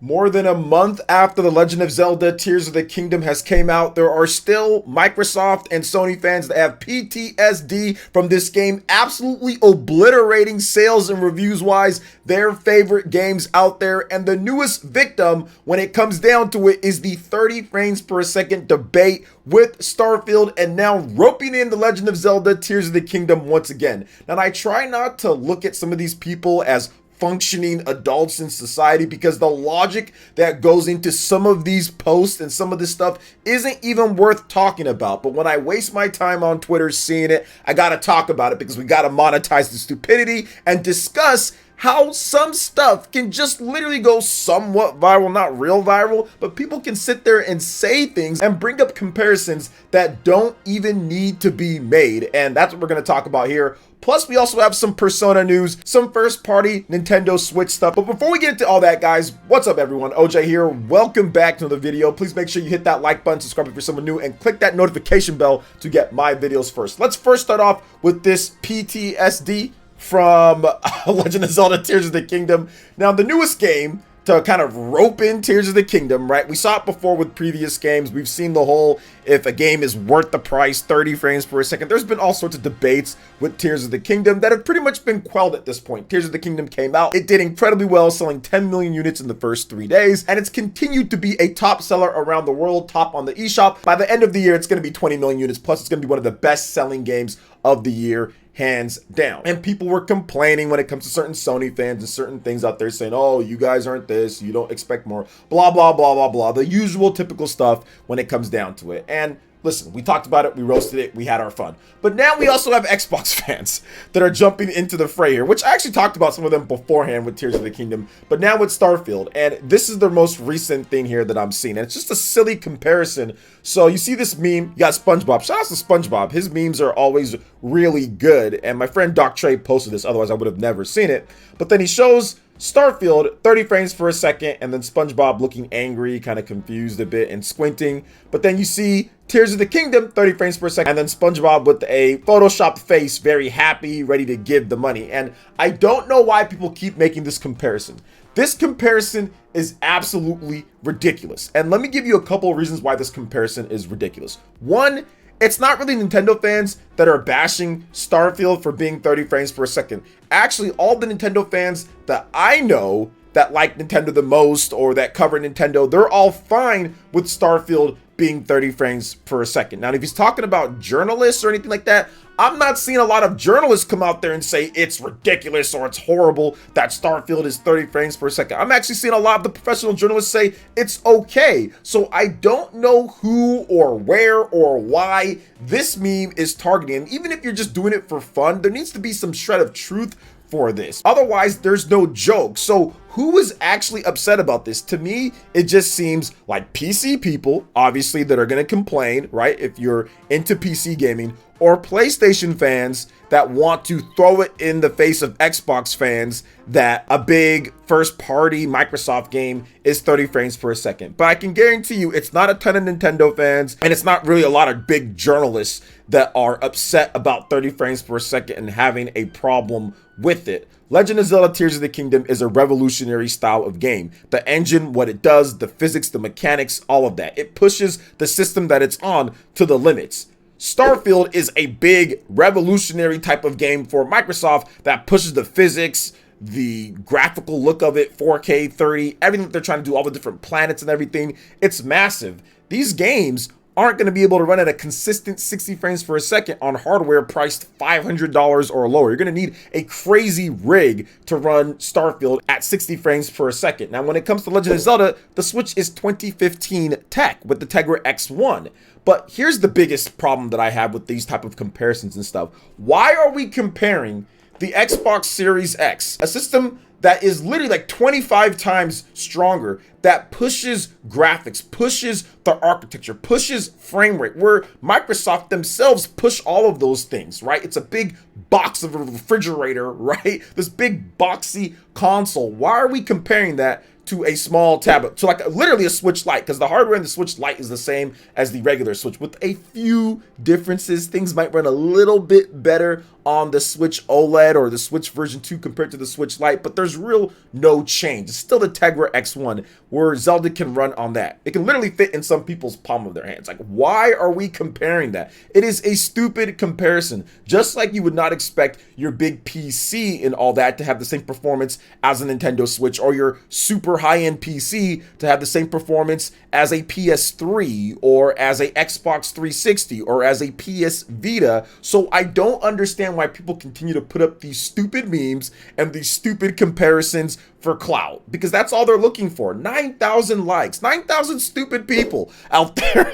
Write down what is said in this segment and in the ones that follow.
More than a month after The Legend of Zelda Tears of the Kingdom has came out, there are still Microsoft and Sony fans that have PTSD from this game absolutely obliterating sales and reviews wise their favorite games out there. And the newest victim when it comes down to it is the 30 frames per second debate with Starfield, and now roping in The Legend of Zelda Tears of the Kingdom once again. Now, I try not to look at some of these people as functioning adults in society because the logic that goes into some of these posts and some of this stuff isn't even worth talking about. But when I waste my time on Twitter seeing it, I gotta talk about it because we gotta monetize the stupidity and discuss how some stuff can just literally go somewhat viral, not real viral, but people can sit there and say things and bring up comparisons that don't even need to be made. And that's what we're going to talk about here. Plus, we also have some Persona news, some first-party Nintendo Switch stuff. But before we get into all that, guys, what's up, everyone? OJ here. Welcome back to the video. Please make sure you hit that like button, subscribe if you're someone new, and click that notification bell to get my videos first. Let's first start off with this PTSD from Legend of Zelda Tears of the Kingdom. Now, the newest game to kind of rope in Tears of the Kingdom, right? We saw it before with previous games. We've seen the whole, if a game is worth the price, 30 frames per second. There's been all sorts of debates with Tears of the Kingdom that have pretty much been quelled at this point. Tears of the Kingdom came out. It did incredibly well, selling 10 million units in the first 3 days, and it's continued to be a top seller around the world, top on the eShop. By the end of the year, it's going to be 20 million units, plus it's going to be one of the best-selling games of the year, hands down. And people were complaining when it comes to certain Sony fans and certain things out there saying, oh, you guys aren't this, you don't expect more, blah, blah, blah, blah, blah. The usual typical stuff when it comes down to it. And listen, we talked about it, we roasted it, we had our fun. But now we also have Xbox fans that are jumping into the fray here, which I actually talked about some of them beforehand with Tears of the Kingdom, but now with Starfield. And this is the most recent thing here that I'm seeing. And it's just a silly comparison. So you see this meme, you got SpongeBob. Shout out to SpongeBob. His memes are always really good. And my friend Doc Trey posted this, otherwise I would have never seen it. But then he shows Starfield, 30 frames per second, and then SpongeBob looking angry, kind of confused a bit and squinting. But then you see Tears of the Kingdom, 30 frames per second, and then SpongeBob with a photoshopped face, very happy, ready to give the money. And I don't know why people keep making this comparison. This comparison is absolutely ridiculous. And let me give you a couple of reasons why this comparison is ridiculous. One, it's not really Nintendo fans that are bashing Starfield for being 30 frames per second. Actually, all the Nintendo fans that I know that like Nintendo the most or that cover Nintendo, they're all fine with Starfield being 30 frames per second. Now, if he's talking about journalists or anything like that, I'm not seeing a lot of journalists come out there and say it's ridiculous or it's horrible that Starfield is 30 frames per second. I'm actually seeing a lot of the professional journalists say it's okay. So I don't know who or where or why this meme is targeting. And even if you're just doing it for fun, there needs to be some shred of truth for this. Otherwise, there's no joke. So who is actually upset about this? To me, it just seems like PC people, obviously, that are going to complain, right? If you're into PC gaming, or PlayStation fans that want to throw it in the face of Xbox fans that a big first-party Microsoft game is 30 frames per second. But I can guarantee you it's not a ton of Nintendo fans, and it's not really a lot of big journalists that are upset about 30 frames per second and having a problem with it. Legend of Zelda Tears of the Kingdom is a revolutionary style of game. The engine, what it does, the physics, the mechanics, all of that. It pushes the system that it's on to the limits. Starfield is a big revolutionary type of game for Microsoft that pushes the physics, the graphical look of it, 4K, 30, everything that they're trying to do, all the different planets and everything. It's massive. These games aren't going to be able to run at a consistent 60 frames per second on hardware priced $500 or lower. You're going to need a crazy rig to run Starfield at 60 frames per second. Now, when it comes to Legend of Zelda, the Switch is 2015 tech with the Tegra X1. But here's the biggest problem that I have with these type of comparisons and stuff. Why are we comparing the Xbox Series X, a system that is literally like 25 times stronger, that pushes graphics, pushes the architecture, pushes frame rate, where Microsoft themselves push all of those things, right? It's a big box of a refrigerator, right? This big boxy console. Why are we comparing that to a small tablet, to like literally a Switch Lite? Because the hardware in the Switch Lite is the same as the regular Switch with a few differences. Things might run a little bit better on the Switch OLED or the Switch version 2 compared to the Switch Lite, but there's real no change. It's still the Tegra X1 where Zelda can run on that. It can literally fit in some people's palm of their hands. Like, why are we comparing that? It is a stupid comparison. Just like you would not expect your big PC and all that to have the same performance as a Nintendo Switch, or your super high-end PC to have the same performance as a PS3 or as a Xbox 360 or as a PS Vita. So I don't understand why people continue to put up these stupid memes and these stupid comparisons for clout, because that's all they're looking for. 9,000 likes, 9,000 stupid people out there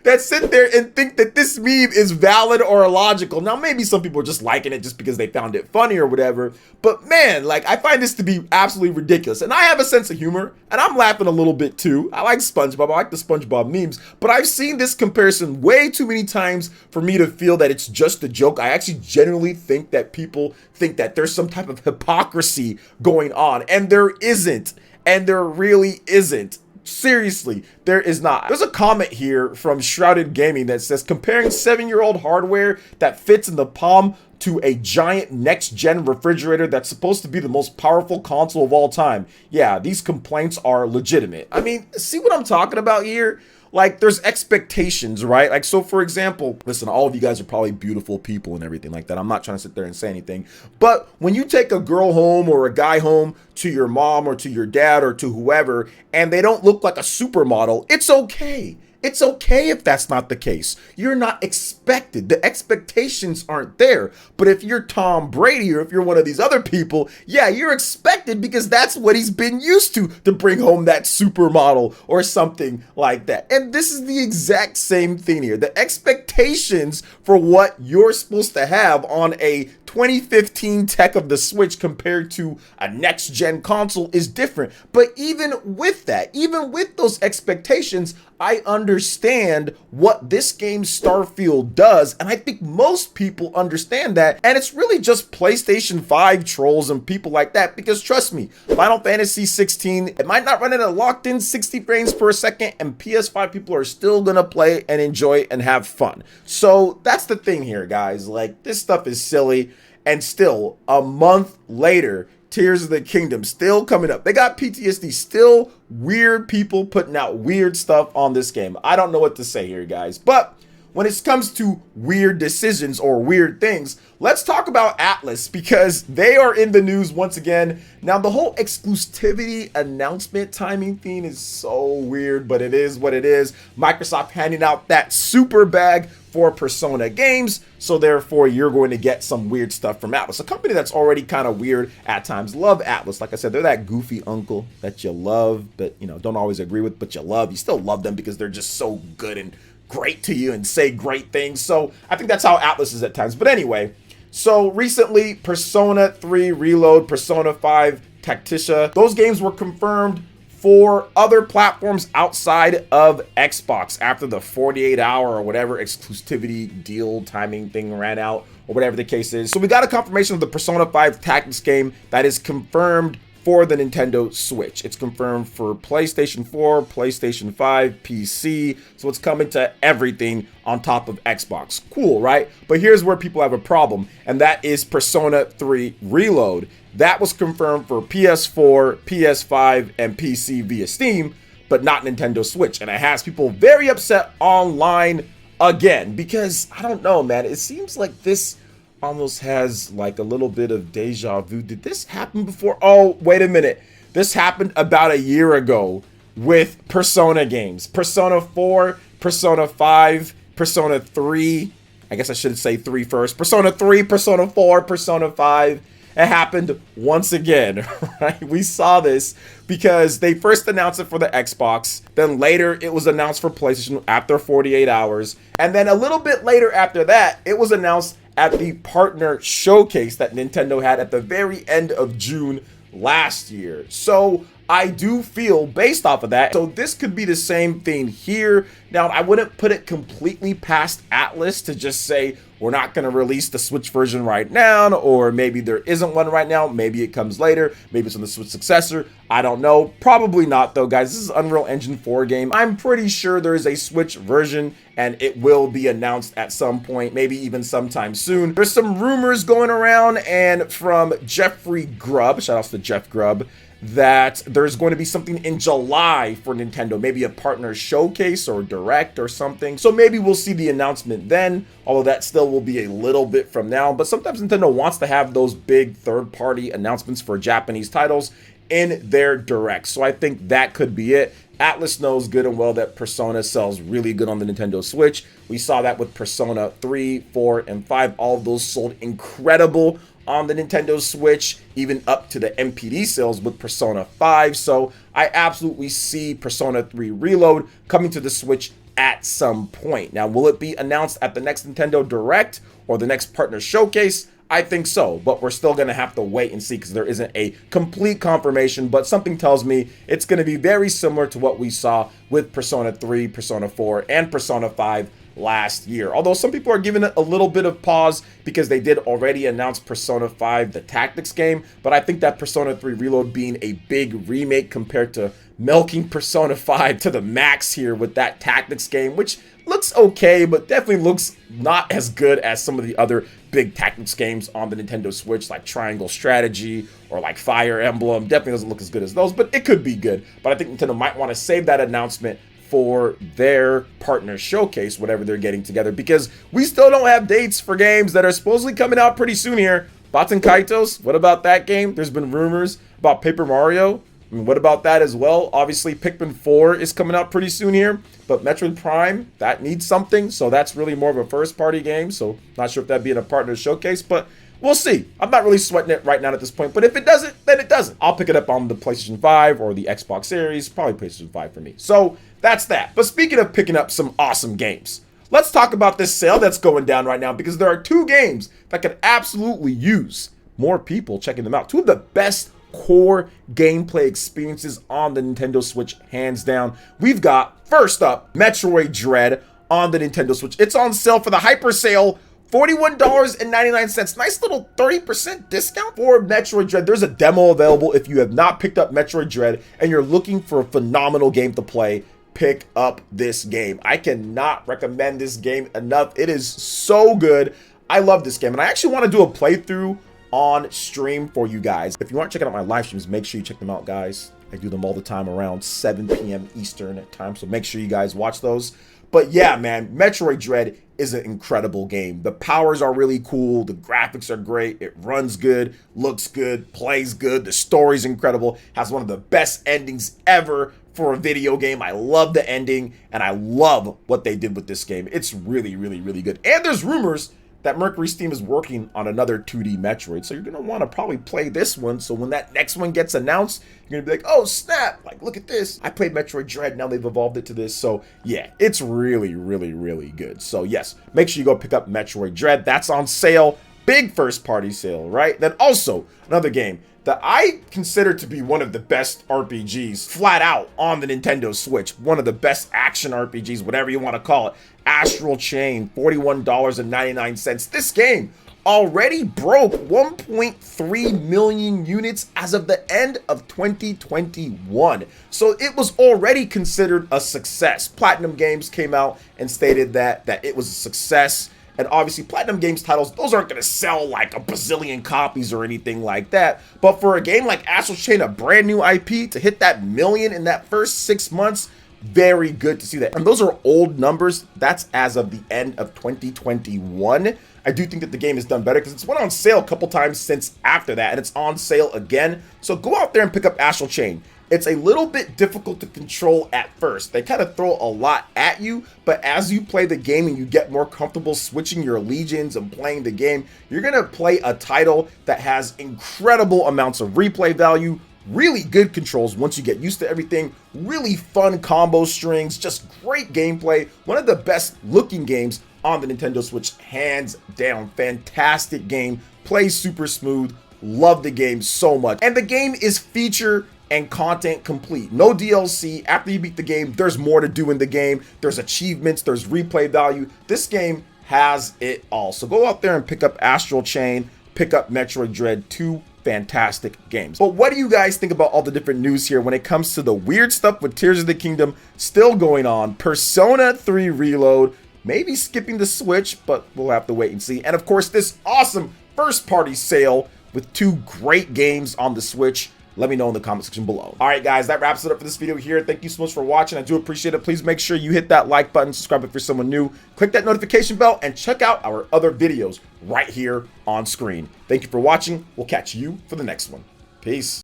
that sit there and think that this meme is valid or illogical. Now, maybe some people are just liking it just because they found it funny or whatever, but man, like, I find this to be absolutely ridiculous. And I have a sense of humor, and I'm laughing a little bit too. I like SpongeBob, I like the SpongeBob memes, but I've seen this comparison way too many times for me to feel that it's just a joke. I actually genuinely think that people think that there's some type of hypocrisy going on, and there isn't, and there really isn't. Seriously, there is not. There's a comment here from Shrouded Gaming that says, comparing 7-year-old hardware that fits in the palm to a giant next-gen refrigerator that's supposed to be the most powerful console of all time. Yeah, these complaints are legitimate. I mean, see what I'm talking about here? Like, there's expectations, right? Like, so for example, listen, all of you guys are probably beautiful people and everything like that. I'm not trying to sit there and say anything, but when you take a girl home or a guy home to your mom or to your dad or to whoever, and they don't look like a supermodel, it's okay. It's okay if that's not the case. You're not expected. The expectations aren't there. But if you're Tom Brady or if you're one of these other people, yeah, you're expected because that's what he's been used to bring home that supermodel or something like that. And this is the exact same thing here. The expectations for what you're supposed to have on a 2015 tech of the Switch compared to a next-gen console is different. But even with that, even with those expectations, I understand what this game Starfield does, and I think most people understand that, and it's really just PlayStation 5 trolls and people like that, because trust me, Final Fantasy 16, it might not run at a locked-in 60 frames per second, and PS5 people are still gonna play and enjoy and have fun. So that's the thing here, guys. Like, this stuff is silly. And still, a month later, Tears of the Kingdom still coming up. They got PTSD, still weird people putting out weird stuff on this game. I don't know what to say here, guys. But when it comes to weird decisions or weird things, let's talk about Atlas, because they are in the news once again. Now, the whole exclusivity announcement timing thing is so weird, but it is what it is. Microsoft handing out that super bag for Persona games, so therefore you're going to get some weird stuff from Atlas, a company that's already kind of weird at times. Love Atlas. Like I said, they're that goofy uncle that you love, but you know, don't always agree with, but you love. You still love them because they're just so good and great to you and say great things. So I think that's how Atlas is at times. But anyway, so recently Persona 3 Reload, Persona 5 Tacticia, those games were confirmed for other platforms outside of Xbox after the 48-hour or whatever exclusivity deal timing thing ran out, or whatever the case is. So we got a confirmation of the Persona 5 Tactics game that is confirmed for the Nintendo Switch. It's confirmed for PlayStation 4, PlayStation 5, PC, so it's coming to everything on top of Xbox. Cool, right? But here's where people have a problem, and that is Persona 3 Reload. That was confirmed for PS4, PS5, and PC via Steam, but not Nintendo Switch. And it has people very upset online again, because, I don't know, man, it seems like this almost has like a little bit of deja vu. Did this happen before? Oh, wait a minute. This happened about a year ago with Persona games. Persona 4, Persona 5, Persona 3. I guess I should say 3 first. Persona 3, Persona 4, Persona 5. It happened once again, right? We saw this because they first announced it for the Xbox, then later it was announced for PlayStation after 48 hours, and then a little bit later after that, it was announced at the partner showcase that Nintendo had at the very end of June last year. So I do feel based off of that. So this could be the same thing here. Now, I wouldn't put it completely past Atlas to just say we're not going to release the Switch version right now, or maybe there isn't one right now. Maybe it comes later. Maybe it's on the Switch successor. I don't know. Probably not though, guys. This is Unreal Engine 4 game. I'm pretty sure there is a Switch version and it will be announced at some point, maybe even sometime soon. There's some rumors going around, and from Jeffrey Grubb, shout out to Jeff Grubb, that there's going to be something in July for Nintendo, maybe a partner showcase or direct or something. So maybe we'll see the announcement then, although that still will be a little bit from now. But sometimes Nintendo wants to have those big third-party announcements for Japanese titles in their direct. So I think that could be it. Atlas knows good and well that Persona sells really good on the Nintendo Switch. We saw that with Persona 3, 4, and 5. All of those sold incredible on the Nintendo Switch, even up to the MPD sales with Persona 5. So I absolutely see Persona 3 Reload coming to the Switch at some point. Now, will it be announced at the next Nintendo Direct or the next partner showcase? I think so, but we're still going to have to wait and see because there isn't a complete confirmation, but something tells me it's going to be very similar to what we saw with Persona 3, Persona 4, and Persona 5 last year. Although some people are giving it a little bit of pause because they did already announce Persona 5, the tactics game, but I think that Persona 3 Reload being a big remake compared to milking Persona 5 to the max here with that tactics game, which looks okay, but definitely looks not as good as some of the other big tactics games on the Nintendo Switch, like Triangle Strategy or like Fire Emblem. Definitely doesn't look as good as those, but it could be good. But I think Nintendo might want to save that announcement for their partner showcase, whatever they're getting together, because we still don't have dates for games that are supposedly coming out pretty soon here. Baten Kaitos, what about that game? There's been rumors about Paper Mario. I mean, what about that as well? Obviously, Pikmin 4 is coming out pretty soon here, but Metroid Prime, that needs something, so that's really more of a first-party game, so not sure if that'd be in a partner showcase, but we'll see. I'm not really sweating it right now at this point, but if it doesn't, then it doesn't. I'll pick it up on the PlayStation 5 or the Xbox Series, probably PlayStation 5 for me. So that's that. But speaking of picking up some awesome games, let's talk about this sale that's going down right now, because there are two games that could absolutely use more people checking them out. Two of the best core gameplay experiences on the Nintendo Switch, hands down. We've got, first up, Metroid Dread on the Nintendo Switch. It's on sale for the hyper sale, $41.99. Nice little 30% discount for Metroid Dread. There's a demo available if you have not picked up Metroid Dread and you're looking for a phenomenal game to play. Pick up this game. I cannot recommend this game enough. It is so good. I love this game, and I actually want to do a playthrough on stream for you guys. If you aren't checking out my live streams, make sure you check them out, guys. I do them all the time around 7 p.m. Eastern time, so make sure you guys watch those. But yeah, man, Metroid Dread is an incredible game. The powers are really cool, the graphics are great, it runs good, looks good, plays good, the story's incredible, has one of the best endings ever for a video game. I love the ending, and I love what they did with this game. It's really, really, really good. And there's rumors that Mercury Steam is working on another 2D Metroid, so you're going to want to probably play this one, so when that next one gets announced, you're going to be like, oh snap, like look at this, I played Metroid Dread, now they've evolved it to this. So yeah, it's really, really, really good. So yes, make sure you go pick up Metroid Dread. That's on sale, big first party sale, right? Then also another game that I consider to be one of the best RPGs flat out on the Nintendo Switch, one of the best action RPGs, whatever you want to call it, Astral Chain, $41.99. This game already broke 1.3 million units as of the end of 2021. So it was already considered a success. Platinum Games came out and stated that it was a success. And obviously, Platinum Games titles, those aren't going to sell like a bazillion copies or anything like that. But for a game like Astral Chain, a brand new IP, to hit that million in that first 6 months, very good to see that. And those are old numbers. That's as of the end of 2021. I do think that the game has done better because it's went on sale a couple times since after that, and it's on sale again. So go out there and pick up Astral Chain. It's a little bit difficult to control at first. They kind of throw a lot at you, but as you play the game and you get more comfortable switching your legions and playing the game, you're gonna play a title that has incredible amounts of replay value, really good controls once you get used to everything, really fun combo strings, just great gameplay, one of the best looking games on the Nintendo Switch, hands down. Fantastic game, plays super smooth, love the game so much. And the game is feature and content complete. No DLC. After you beat the game, there's more to do in the game. There's achievements, there's replay value. This game has it all. So go out there and pick up Astral Chain, pick up Metroid Dread 2. Fantastic games. But what do you guys think about all the different news here when it comes to the weird stuff with Tears of the Kingdom still going on? Persona 3 Reload, maybe skipping the Switch, but we'll have to wait and see. And of course, this awesome first party sale with 2 great games on the Switch. Let me know in the comment section below. All right, guys, that wraps it up for this video here. Thank you so much for watching. I do appreciate it. Please make sure you hit that like button, subscribe if you're someone new, click that notification bell, and check out our other videos right here on screen. Thank you for watching. We'll catch you for the next one. Peace.